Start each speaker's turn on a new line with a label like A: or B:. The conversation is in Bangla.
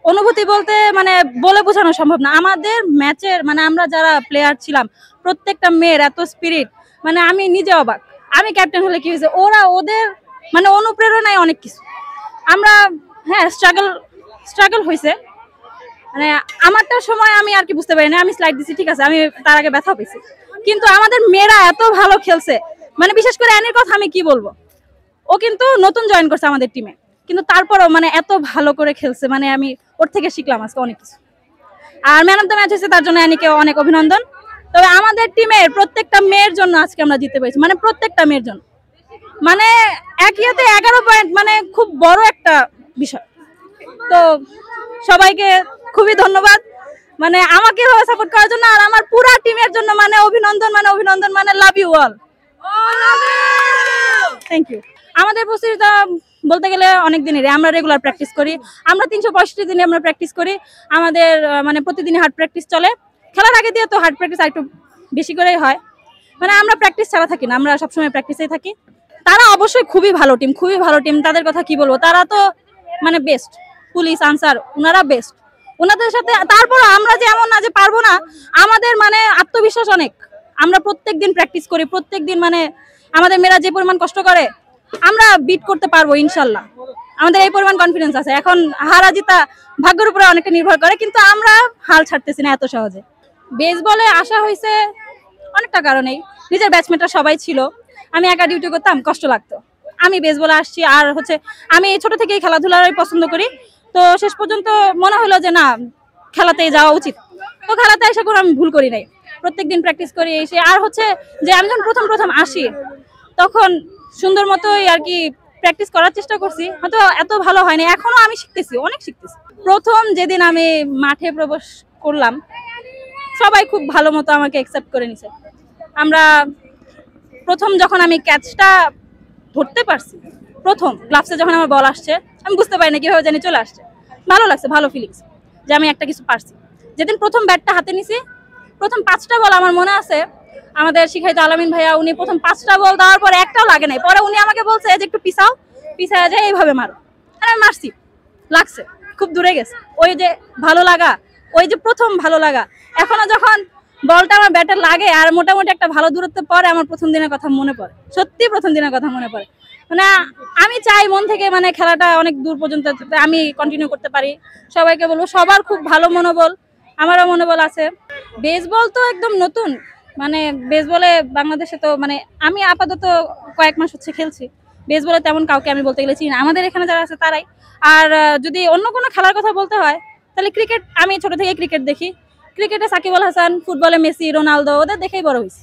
A: অনুভূতি বলতে মানে বলে বোঝানো সম্ভব না। আমাদের ম্যাচের মানে আমরা যারা প্লেয়ার ছিলাম প্রত্যেকটা মেয়ের এত স্পিরিট, মানে আমি নিজে অবাক। আমি ক্যাপ্টেন হলে কি হয়েছে, ওরা ওদের মানে অনুপ্রেরণায় অনেক কিছু। আমরা হ্যাঁ স্ট্রাগল হয়েছে, মানে আমারটা সময় আমি আর কি বুঝতে পারি না, আমি স্লাইড দিছি ঠিক আছে, আমি তার আগে ব্যথা পেয়েছি, কিন্তু আমাদের মেয়েরা এত ভালো খেলছে, মানে বিশেষ করে অ্যানির কথা আমি কি বলবো, ও কিন্তু নতুন জয়েন করছে আমাদের টিমে, কিন্তু তারপরও মানে এত ভালো করে খেলছে, মানে আমি ওর থেকে শিখলাম আজকে অনেক কিছু। আর ম্যান অফ দ্য ম্যাচ হয়েছে, তার জন্য অ্যানিকে অনেক অভিনন্দন। তবে আমাদের টিমের প্রত্যেকটা মেয়ের জন্য আজকে আমরা জিততে পেরেছি, মানে প্রত্যেকটা মেয়ের জন্য, মানে একইতে 11 পয়েন্ট, মানে খুব বড় একটা বিষয়। তো সবাইকে খুবই ধন্যবাদ, মানে আমাকে এভাবে সাপোর্ট করার জন্য, আর আমার পুরো টিমের জন্য মানে অভিনন্দন, মানে love you all, thank you. আমাদের প্রস্তুতিটা বলতে গেলে অনেক দিনেরই, আমরা রেগুলার প্র্যাকটিস করি, আমরা 365 দিনে আমরা প্র্যাকটিস করি। আমাদের মানে প্রতিদিনই হার্ড প্র্যাকটিস চলে, খেলার আগে দিয়ে তো হার্ড প্র্যাকটিস একটু বেশি করেই হয়, মানে আমরা প্র্যাকটিস ছাড়া থাকি না, আমরা সবসময় প্র্যাকটিসেই থাকি। তারা অবশ্যই খুবই ভালো টিম, তাদের কথা কি বলবো, তারা তো মানে বেস্ট, পুলিশ আনসার ওনারা বেস্ট, ওনাদের সাথে তারপর আমরা যে এমন না যে পারবো না, আমাদের মানে আত্মবিশ্বাস অনেক, আমরা প্রত্যেকদিন প্র্যাকটিস করি, প্রত্যেকদিন মানে আমাদের মেয়েরা যে পরিমাণ কষ্ট করে আমরা বিট করতে পারবো ইনশাল্লাহ, আমাদের এই পরিমাণ কনফিডেন্স আছে। এখন হারা জিতা ভাগ্যের উপরে অনেকটা নির্ভর করে, কিন্তু আমরা হাল ছাড়তেছি না এত সহজে। বেসবলে আসা হয়েছে অনেকটা কারণেই, নিজের ব্যাটসম্যানরা সবাই ছিল, আমি একা ডিউটি করতাম, কষ্ট লাগতো, আমি বেসবলে আসছি। আর হচ্ছে আমি ছোট থেকেই খেলাধুলারই পছন্দ করি, তো শেষ পর্যন্ত মনে হলো যে না, খেলাতেই যাওয়া উচিত, তো খেলাতে এসে কোনো আমি ভুল করি নাই, প্রত্যেকদিন প্র্যাকটিস করি এসে। আর হচ্ছে যে আমি যখন প্রথম আসি তখন সুন্দর মতোই আর কি প্র্যাকটিস করার চেষ্টা করছি, হয়তো এত ভালো হয়নি, এখনো আমি শিখতেছি, অনেক শিখতেছি। প্রথম যেদিন আমি মাঠে প্রবেশ করলাম সবাই খুব ভালো মতো আমাকে অ্যাকসেপ্ট করে নিছে। আমরা প্রথম যখন আমি ক্যাচটা ধরতে পারছি, প্রথম গ্লাভসে যখন আমার বল আসছে, আমি বুঝতে পারি না কিভাবে জানি চলে আসছে, ভালো লাগছে, ভালো ফিলিংস যে আমি একটা কিছু পারছি। যেদিন প্রথম ব্যাটটা হাতে নিছি, প্রথম 5টা বল আমার মনে আছে, আমাদের শিখাইতো আলামিন ভাইয়া, উনি প্রথম 5টা বল দেওয়ার পরে একটাও লাগে নাই, পরে উনি আমাকে বলছে যে একটু পিছায় যায় এইভাবে মারো, আর আমি মারছি, লাগছে, খুব দূরে গেছে। ওই যে ভালো লাগা, ওই যে প্রথম ভালো লাগা, এখনো যখন বলটা আমার ব্যাটে লাগে আর মোটামুটি একটা ভালো দূরত্ব পরে আমার প্রথম দিনের কথা মনে পড়ে, সত্যি প্রথম দিনের কথা মনে পড়ে। মানে আমি চাই মন থেকে মানে খেলাটা অনেক দূর পর্যন্ত আমি কন্টিনিউ করতে পারি। সবাইকে বলবো সবার খুব ভালো মনোবল, আমারও মনোবল আছে। বেসবল তো একদম নতুন, মানে বেসবলে বাংলাদেশে তো মানে আমি আপাতত কয়েক মাস হচ্ছে খেলছি, বেসবলে তেমন কাউকে আমি বলতে গেলে চিনি না, আমাদের এখানে যারা আছে তারাই। আর যদি অন্য কোনো খেলার কথা বলতে হয় তাহলে ক্রিকেট, আমি ছোট থেকে ক্রিকেট দেখি, ক্রিকেটে সাকিব আল হাসান, ফুটবলে মেসি, রোনালদো, ওদের দেখেই বড় হয়েছি।